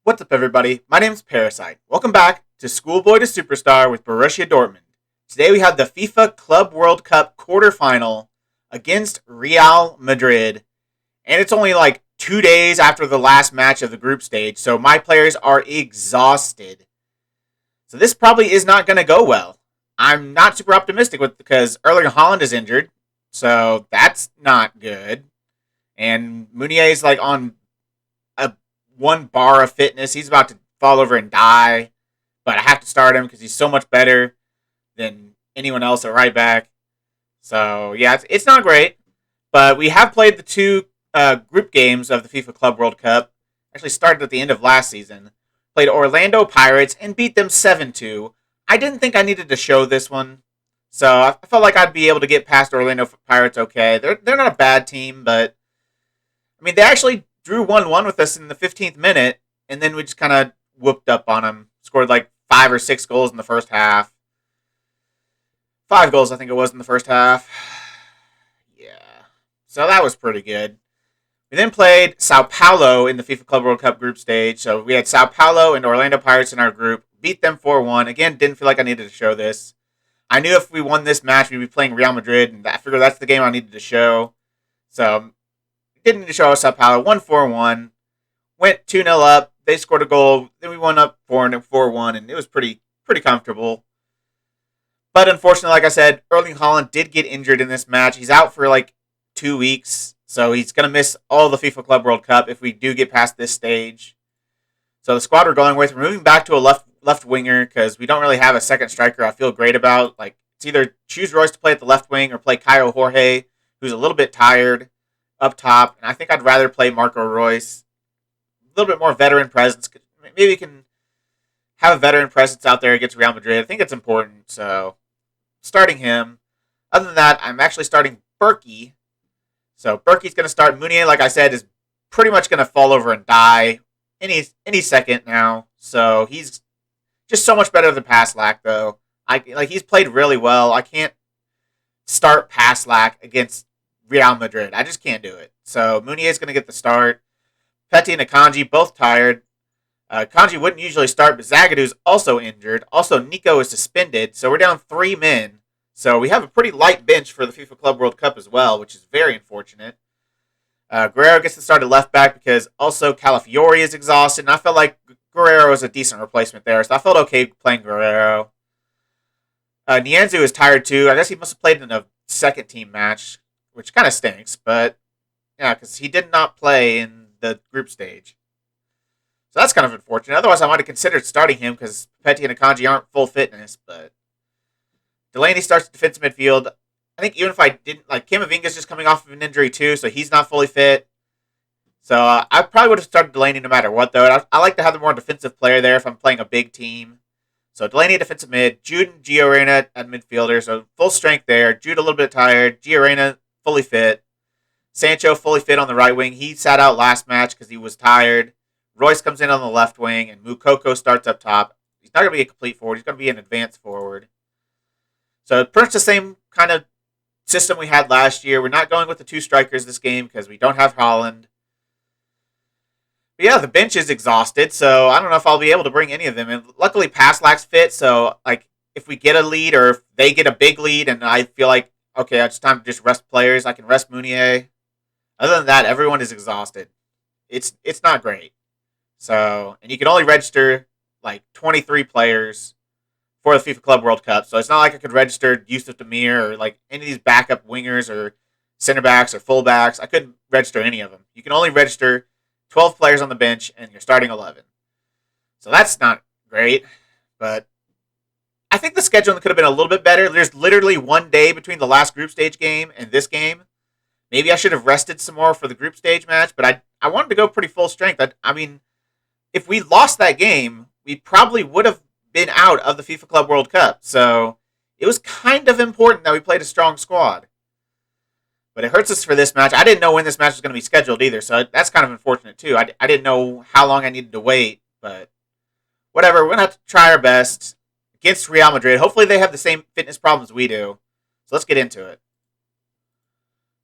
What's up, everybody? My name's Parasite. Welcome back to Schoolboy to Superstar with Borussia Dortmund. Today we have the FIFA Club World Cup quarterfinal against Real Madrid. And it's only like 2 days after the last match of the group stage, so my players are exhausted. So this probably is not going to go well. I'm not super optimistic with because Erling Haaland is injured, so that's not good. And Meunier is like on a one bar of fitness. He's about to fall over and die, but I have to start him because he's so much better than anyone else at right back. So yeah, it's not great, but we have played the two group games of the FIFA Club World Cup. Actually started at the end of last season. Played Orlando Pirates and beat them 7-2. I didn't think I needed to show this one, so I felt like I'd be able to get past Orlando Pirates okay. They're not a bad team, but I mean they actually drew 1-1 with us in the 15th minute, and then we just kind of whooped up on them. Scored like 5 or 6 goals in the first half. 5 goals, I think it was, in the first half. Yeah. So that was pretty good. We then played Sao Paolo in the FIFA Club World Cup group stage. So we had Sao Paolo and Orlando Pirates in our group. Beat them 4-1. Again, didn't feel like I needed to show this. I knew if we won this match, we'd be playing Real Madrid, and I figured that's the game I needed to show. So didn't need to show Sao Paulo. Won 4-1. Went 2-0 up. They scored a goal. Then we won up 4-1, and it was pretty comfortable. But unfortunately, like I said, Erling Haaland did get injured in this match. He's out for like 2 weeks, so he's going to miss all the FIFA Club World Cup if we do get past this stage. So the squad we're going with, we're moving back to a left winger because we don't really have a second striker I feel great about. Like, it's either choose Royce to play at the left wing or play Caio Jorge, who's a little bit tired up top. And I think I'd rather play Marco Royce. A little bit more veteran presence. Maybe we can have a veteran presence out there against Real Madrid. I think it's important, so starting him. Other than that, I'm actually starting Berkey. So Berkey's going to start. Meunier, like I said, is pretty much going to fall over and die any second now. So he's just so much better than Paslak, though. He's played really well. I can't start Paslak against Real Madrid. I just can't do it. So Meunier's going to get the start. Petty and Akanji both tired. Kanji wouldn't usually start, but Zagadu's also injured. Also, Nico is suspended, so we're down 3 men. So we have a pretty light bench for the FIFA Club World Cup as well, which is very unfortunate. Guerrero gets to start at left back because also Calafiori is exhausted, and I felt like Guerrero was a decent replacement there, so I felt okay playing Guerrero. Nianzu is tired too. I guess he must have played in a second team match, which kind of stinks, but yeah, because he did not play in the group stage. So that's kind of unfortunate. Otherwise, I might have considered starting him because Petty and Akanji aren't full fitness, but Delaney starts defensive midfield. I think even if I didn't, like, Camavinga's just coming off of an injury too, so he's not fully fit. So I probably would have started Delaney no matter what, though. I like to have the more defensive player there if I'm playing a big team. So Delaney defensive mid, Jude and Gio Reyna at midfielder, so full strength there. Jude a little bit tired, Gio Reyna fully fit. Sancho fully fit on the right wing. He sat out last match because he was tired. Royce comes in on the left wing, and Mukoko starts up top. He's not going to be a complete forward. He's going to be an advanced forward. So pretty much the same kind of system we had last year. We're not going with the 2 strikers this game because we don't have Haaland. But yeah, the bench is exhausted, so I don't know if I'll be able to bring any of them. And luckily, Paslak's fit, so like if we get a lead or if they get a big lead and I feel like, okay, it's time to just rest players, I can rest Meunier. Other than that, everyone is exhausted. It's not great. So, and you can only register like 23 players for the FIFA Club World Cup. So it's not like I could register Yusuf Demir or like any of these backup wingers or center backs or fullbacks. I couldn't register any of them. You can only register 12 players on the bench and you're starting 11. So that's not great, but I think the scheduling could have been a little bit better. There's literally 1 day between the last group stage game and this game. Maybe I should have rested some more for the group stage match, but I wanted to go pretty full strength. I mean, if we lost that game, we probably would have been out of the FIFA Club World Cup. So it was kind of important that we played a strong squad. But it hurts us for this match. I didn't know when this match was going to be scheduled either, so that's kind of unfortunate too. I didn't know how long I needed to wait, but whatever. We're going to have to try our best against Real Madrid. Hopefully they have the same fitness problems we do. So let's get into it.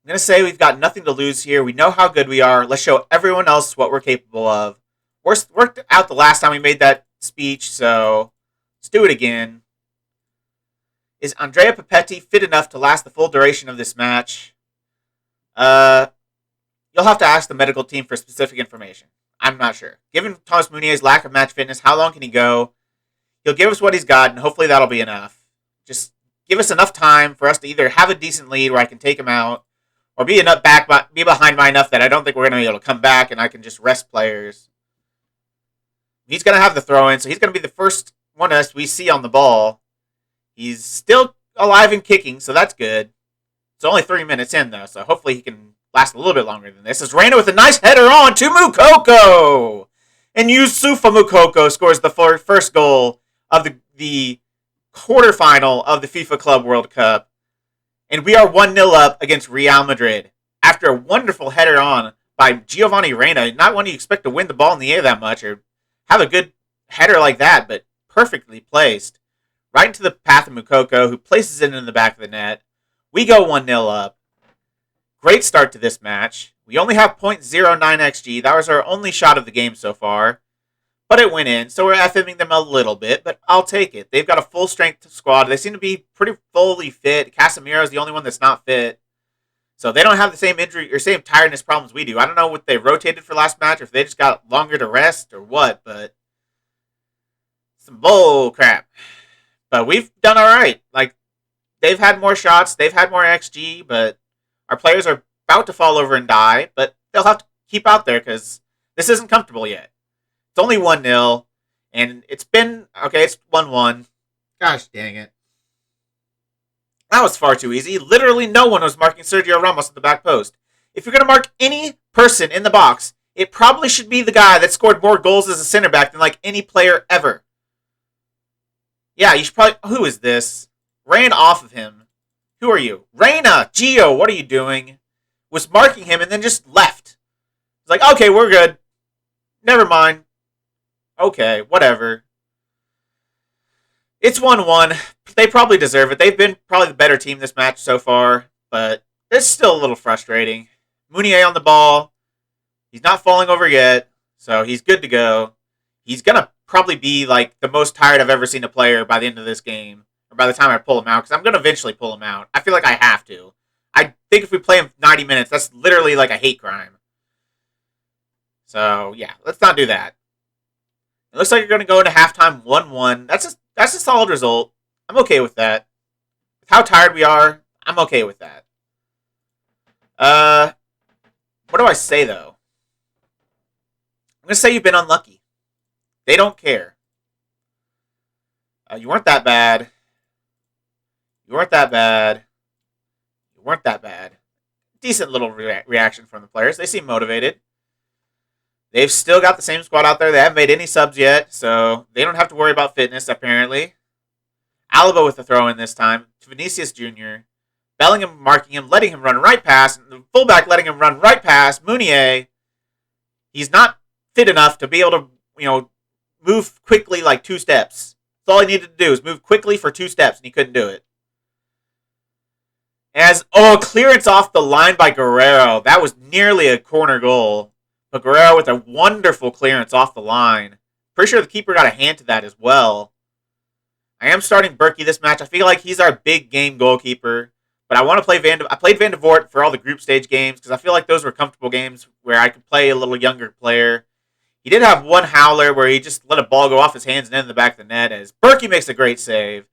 I'm going to say we've got nothing to lose here. We know how good we are. Let's show everyone else what we're capable of. Worked out the last time we made that speech, so let's do it again. Is Andrea Papetti fit enough to last the full duration of this match? You'll have to ask the medical team for specific information. I'm not sure. Given Thomas Meunier's lack of match fitness, how long can he go? He'll give us what he's got, and hopefully that'll be enough. Just give us enough time for us to either have a decent lead where I can take him out, or be behind by enough that I don't think we're going to be able to come back and I can just rest players. He's going to have the throw-in, so he's going to be the first one us we see on the ball. He's still alive and kicking, so that's good. It's only 3 minutes in, though, so hopefully he can last a little bit longer than this. As Reina with a nice header on to Moukoko! And Yusufa Moukoko scores the first goal of the quarterfinal of the FIFA Club World Cup. And we are 1-0 up against Real Madrid. After a wonderful header on by Giovanni Reina. Not one you expect to win the ball in the air that much or have a good header like that, but perfectly placed. Right into the path of Moukoko, who places it in the back of the net. We go 1-0 up. Great start to this match. We only have .09 XG. That was our only shot of the game so far. But it went in, so we're FMing them a little bit, but I'll take it. They've got a full-strength squad. They seem to be pretty fully fit. Casemiro is the only one that's not fit. So they don't have the same injury or same tiredness problems we do. I don't know what they rotated for last match, or if they just got longer to rest or what, but some bull crap. But we've done all right. Like, they've had more shots, they've had more XG, but our players are about to fall over and die, but they'll have to keep out there because this isn't comfortable yet. It's only 1-0, and it's 1-1. Gosh dang it. That was far too easy. Literally no one was marking Sergio Ramos at the back post. If you're going to mark any person in the box, it probably should be the guy that scored more goals as a center back than like any player ever. Yeah, you should probably... Who is this? Ran off of him. Who are you? Reina! Gio, what are you doing? Was marking him and then just left. It's like, okay, we're good. Never mind. Okay, whatever. It's 1-1. They probably deserve it. They've been probably the better team this match so far, but it's still a little frustrating. Meunier on the ball. He's not falling over yet, so he's good to go. He's going to probably be like the most tired I've ever seen a player by the end of this game, or by the time I pull him out, because I'm going to eventually pull him out. I feel like I have to. I think if we play him 90 minutes, that's literally like a hate crime. So, yeah, let's not do that. It looks like you're going to go into halftime 1-1. That's a solid result. I'm okay with that. With how tired we are, I'm okay with that. What do I say, though? I'm going to say you've been unlucky. They don't care. You weren't that bad. You weren't that bad. You weren't that bad. Decent little reaction from the players. They seem motivated. They've still got the same squad out there. They haven't made any subs yet, so they don't have to worry about fitness, apparently. Alaba with the throw-in this time to Vinicius Jr. Bellingham marking him, letting him run right past. The fullback letting him run right past. Meunier. He's not fit enough to be able to, move quickly like 2 steps. That's all he needed to do is move quickly for 2 steps, and he couldn't do it. Clearance off the line by Guerrero. That was nearly a corner goal. But Guerrero with a wonderful clearance off the line. Pretty sure the keeper got a hand to that as well. I am starting Berkey this match. I feel like he's our big game goalkeeper. But I want to play I played Van de Voort for all the group stage games because I feel like those were comfortable games where I could play a little younger player. He did have one howler where he just let a ball go off his hands and end in the back of the net as Berkey makes a great save.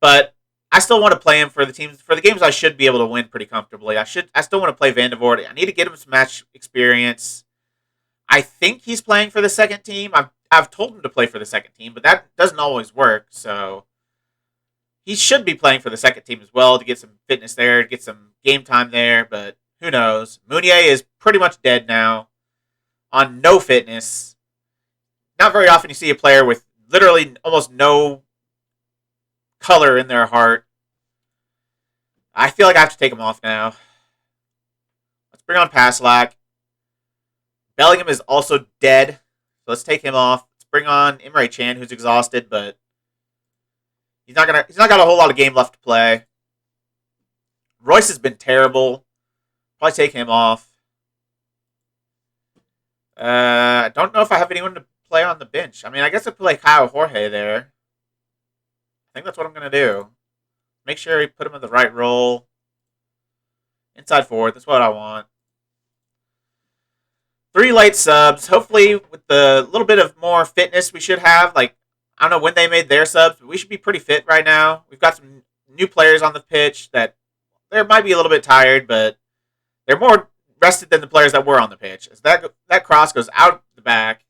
But I still want to play him for the games I should be able to win pretty comfortably. I still want to play Van de Voort. I need to get him some match experience. I think he's playing for the second team. I've told him to play for the second team, but that doesn't always work. So he should be playing for the second team as well to get some fitness there, get some game time there. But who knows? Meunier is pretty much dead now on no fitness. Not very often you see a player with literally almost no color in their heart. I feel like I have to take him off now. Let's bring on Paslak. Bellingham is also dead. So let's take him off. Let's bring on Emre Can, who's exhausted, but he's not got a whole lot of game left to play. Royce has been terrible. Probably take him off. I don't know if I have anyone to play on the bench. I mean, I guess I play Kyle Jorge there. I think that's what I'm going to do. Make sure you put him in the right role. Inside forward, that's what I want. 3 late subs. Hopefully, with the little bit of more fitness we should have. Like, I don't know when they made their subs, but we should be pretty fit right now. We've got some new players on the pitch that they might be a little bit tired, but they're more rested than the players that were on the pitch. As that cross goes out the back,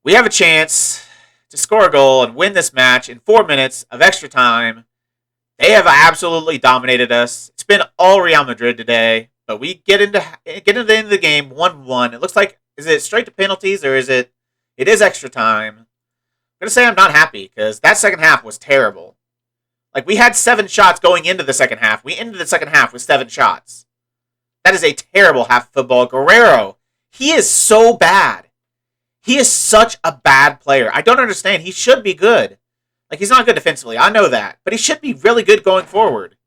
we have a chance to score a goal and win this match in 4 minutes of extra time. They have absolutely dominated us. It's been all Real Madrid today, but we get into the end of the game 1-1. It looks like, is it straight to penalties or is it? It is extra time. I'm gonna say I'm not happy because that second half was terrible. Like, we had 7 shots going into the second half. We ended the second half with 7 shots. That is a terrible half of football. Guerrero, he is so bad. He is such a bad player. I don't understand. He should be good. Like, he's not good defensively. I know that. But he should be really good going forward.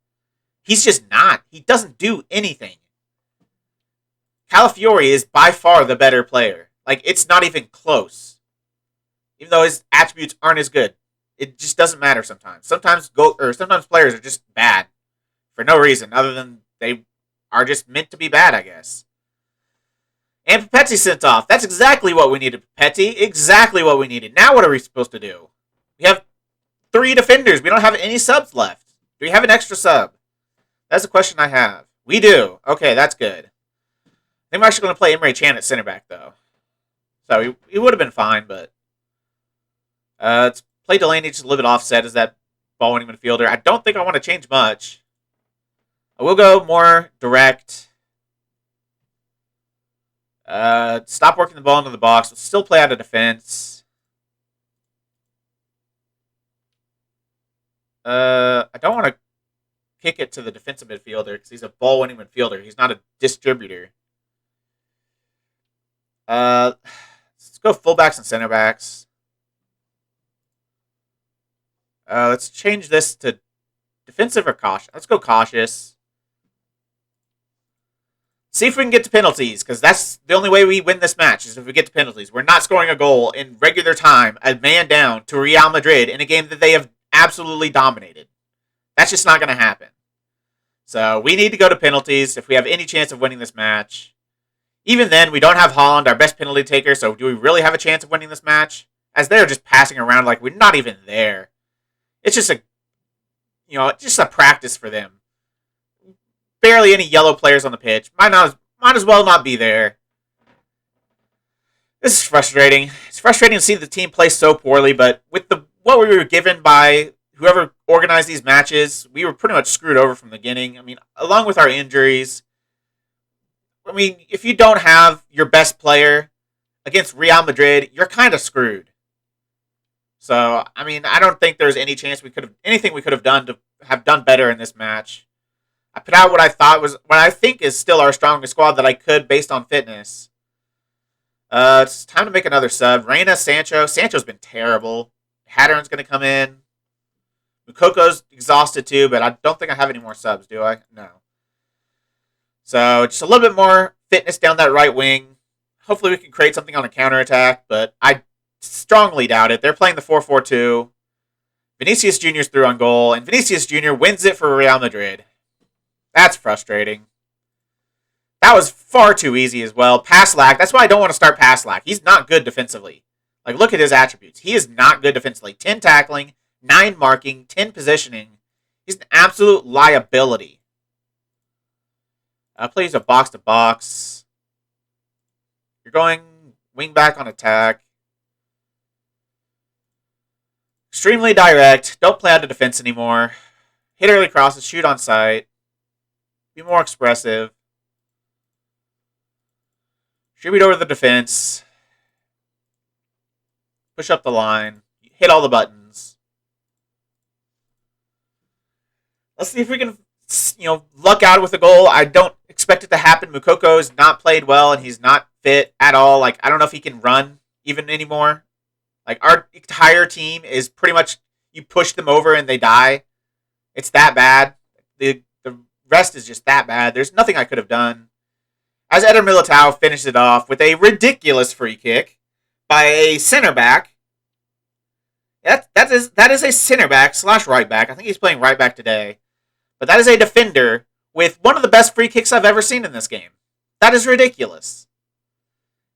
He's just not. He doesn't do anything. Calafiori is by far the better player. Like, it's not even close. Even though his attributes aren't as good. It just doesn't matter sometimes. Sometimes players are just bad. For no reason. Other than they are just meant to be bad, I guess. And Papetti sent off. That's exactly what we needed, Papetti. Exactly what we needed. Now what are we supposed to do? We have 3 defenders. We don't have any subs left. Do we have an extra sub? That's the question I have. We do. Okay, that's good. I think we're actually going to play Emre Can at center back, though. So he would have been fine, but... let's play Delaney just a little bit offset as that ball-winning midfielder. I don't think I want to change much. I will go more direct. Stop working the ball into the box. We'll still play out of defense. I don't want to kick it to the defensive midfielder because he's a ball-winning midfielder. He's not a distributor. Let's go fullbacks and center backs. Let's change this to defensive or cautious. Let's go cautious. See if we can get to penalties, because that's the only way we win this match, is if we get to penalties. We're not scoring a goal in regular time, a man down, to Real Madrid in a game that they have absolutely dominated. That's just not going to happen. So we need to go to penalties if we have any chance of winning this match. Even then, we don't have Haaland, our best penalty taker, so do we really have a chance of winning this match? As they're just passing around like we're not even there. It's just a practice for them. Barely any yellow players on the pitch. Might as well not be there. This is frustrating. It's frustrating to see the team play so poorly, but with what we were given by whoever organized these matches, we were pretty much screwed over from the beginning. I mean, along with our injuries. I mean, if you don't have your best player against Real Madrid, you're kind of screwed. So, I mean, I don't think there's any chance anything we could have done to have done better in this match. I put out what I think is still our strongest squad that I could based on fitness. It's time to make another sub. Reina, Sancho. Sancho's been terrible. Hattern's going to come in. Mukoko's exhausted too, but I don't think I have any more subs, do I? No. So, just a little bit more fitness down that right wing. Hopefully we can create something on a counterattack, but I strongly doubt it. They're playing the 4-4-2. Vinicius Jr.'s through on goal, and Vinicius Jr. wins it for Real Madrid. That's frustrating. That was far too easy as well. Pass lag. That's why I don't want to start pass lag. He's not good defensively. Like, look at his attributes. He is not good defensively. 10 tackling, 9 marking, 10 positioning. He's an absolute liability. Plays a box-to-box. You're going wing back on attack. Extremely direct. Don't play out of defense anymore. Hit early crosses. Shoot on sight. Be more expressive. Distribute over the defense. Push up the line. Hit all the buttons. Let's see if we can, luck out with a goal. I don't expect it to happen. Mukoko has not played well, and he's not fit at all. Like, I don't know if he can run even anymore. Like, our entire team is pretty much, you push them over and they die. It's that bad. The rest is just that bad. There's nothing I could have done. as Eder Militao finished it off with a ridiculous free kick by a center back. That is a center back / right back. I think he's playing right back today. But that is a defender with one of the best free kicks I've ever seen in this game. That is ridiculous.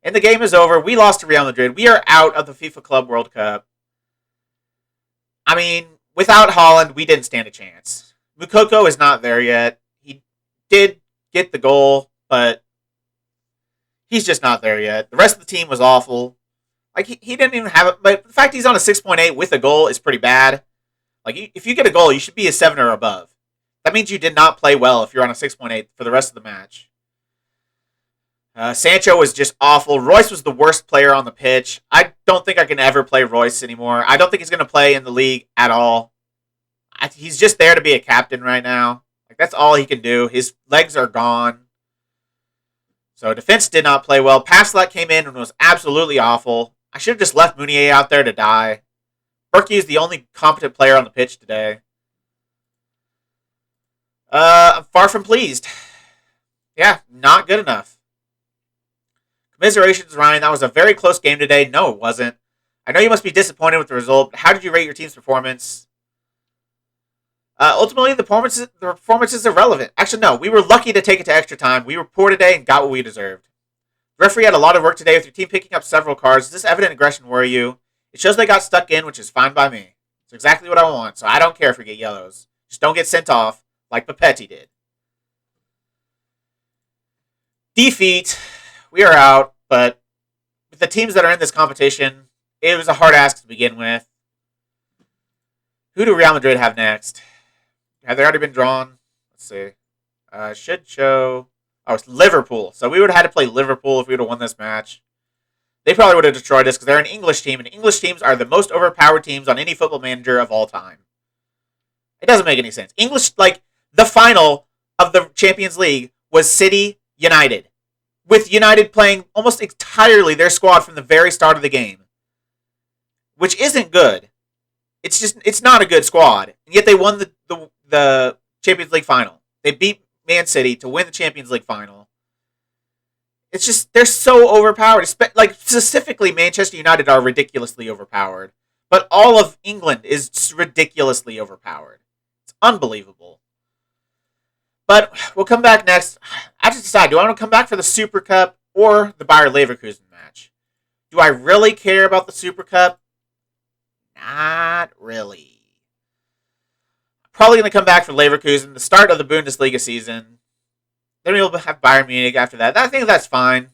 And the game is over. We lost to Real Madrid. We are out of the FIFA Club World Cup. I mean, without Haaland, we didn't stand a chance. Mukoko is not there yet. He did get the goal, but he's just not there yet. The rest of the team was awful. Like, he didn't even have it. But the fact he's on a 6.8 with a goal is pretty bad. Like, if you get a goal, you should be a 7 or above. That means you did not play well if you're on a 6.8 for the rest of the match. Sancho was just awful. Royce was the worst player on the pitch. I don't think I can ever play Royce anymore. I don't think he's going to play in the league at all. He's just there to be a captain right now. Like, that's all he can do. His legs are gone. So defense did not play well. Pastelak came in and was absolutely awful. I should have just left Meunier out there to die. Berkey is the only competent player on the pitch today. I'm far from pleased. Yeah, not good enough. Commiserations, Ryan. That was a very close game today. No, it wasn't. I know you must be disappointed with the result. How did you rate your team's performance? Ultimately, the performance is irrelevant. Actually, no. We were lucky to take it to extra time. We were poor today and got what we deserved. The referee had a lot of work today with your team picking up several cards. Does this evident aggression worry you? It shows they got stuck in, which is fine by me. It's exactly what I want, so I don't care if we get yellows. Just don't get sent off like Papetti did. Defeat. We are out, but with the teams that are in this competition, it was a hard ask to begin with. Who do Real Madrid have next? Have they already been drawn? Let's see. Should show. Oh, it's Liverpool. So we would have had to play Liverpool if we would have won this match. They probably would have destroyed us because they're an English team, and English teams are the most overpowered teams on any football manager of all time. It doesn't make any sense. English, like, the final of the Champions League was City United, with United playing almost entirely their squad from the very start of the game, which isn't good. It's not a good squad, and yet they won the Champions League final. They beat Man City to win the Champions League final. It's just, they're so overpowered. Like, specifically, Manchester United are ridiculously overpowered, but all of England is ridiculously overpowered. It's unbelievable. But we'll come back next. I have to decide, do I want to come back for the Super Cup or the Bayer Leverkusen match? Do I really care about the Super Cup? Not really. Probably going to come back for Leverkusen, the start of the Bundesliga season. Then we'll have Bayern Munich after that. I think that's fine.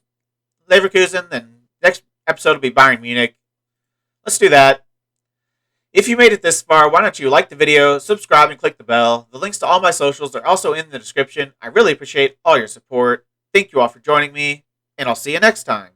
Leverkusen, then next episode will be Bayern Munich. Let's do that. If you made it this far, why don't you like the video, subscribe, and click the bell. The links to all my socials are also in the description. I really appreciate all your support. Thank you all for joining me, and I'll see you next time.